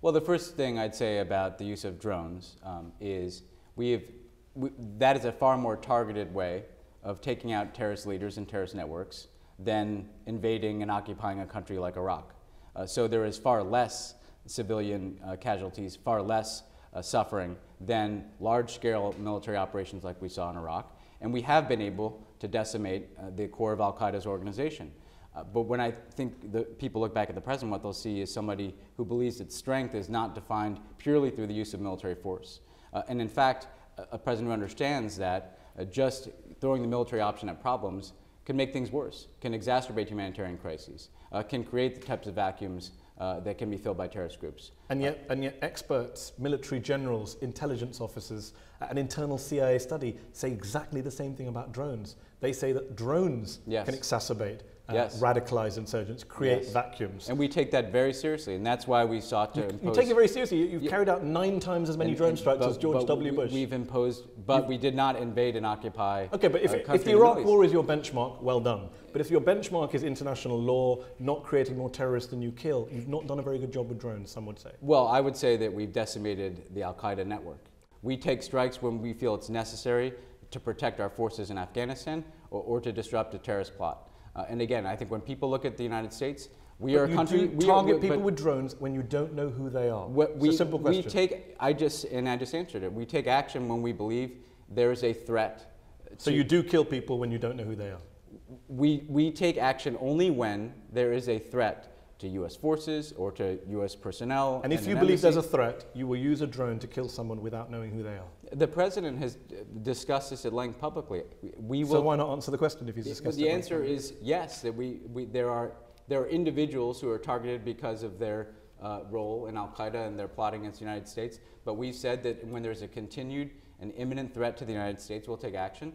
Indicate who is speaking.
Speaker 1: Well, the first thing I'd say about the use of drones is that is a far more targeted way of taking out terrorist leaders and terrorist networks than invading and occupying a country like Iraq. So there is far less civilian casualties, far less suffering than large-scale military operations like we saw in Iraq. And we have been able to decimate the core of al-Qaeda's organization. But when I think people look back at the present, what they'll see is somebody who believes its strength is not defined purely through the use of military force. And in fact, a president who understands that just throwing the military option at problems can make things worse, can exacerbate humanitarian crises, can create the types of vacuums that can be filled by terrorist groups.
Speaker 2: And yet experts, military generals, intelligence officers, an internal CIA study say exactly the same thing about drones. They say that drones can exacerbate, radicalize insurgents, create vacuums.
Speaker 1: And we take that very seriously, and that's why we sought to impose...
Speaker 2: You take it very seriously. You've carried out 9 times as many drone strikes as George W. Bush.
Speaker 1: We've imposed, but we did not invade and occupy.
Speaker 2: Okay, but if the Iraq War is your benchmark, well done. But if your benchmark is international law, not creating more terrorists than you kill, you've not done a very good job with drones, some would say.
Speaker 1: Well, I would say that we've decimated the al-Qaeda network. We take strikes when we feel it's necessary to protect our forces in Afghanistan or to disrupt a terrorist plot. And again, I think when people look at the United States, we are a country.
Speaker 2: We target people with drones when you don't know who they are. It's a simple question.
Speaker 1: I just answered it. We take action when we believe there is a threat.
Speaker 2: So you do kill people when you don't know who they are?
Speaker 1: We take action only when there is a threat to U.S. forces or to U.S. personnel.
Speaker 2: And if you believe there's a threat, you will use a drone to kill someone without knowing who they are?
Speaker 1: The President has discussed this at length publicly.
Speaker 2: So why not answer the question if he's discussed it?
Speaker 1: The answer is yes, that there are individuals who are targeted because of their role in al-Qaeda and their plotting against the United States. But we've said that when there's a continued and imminent threat to the United States, we'll take action.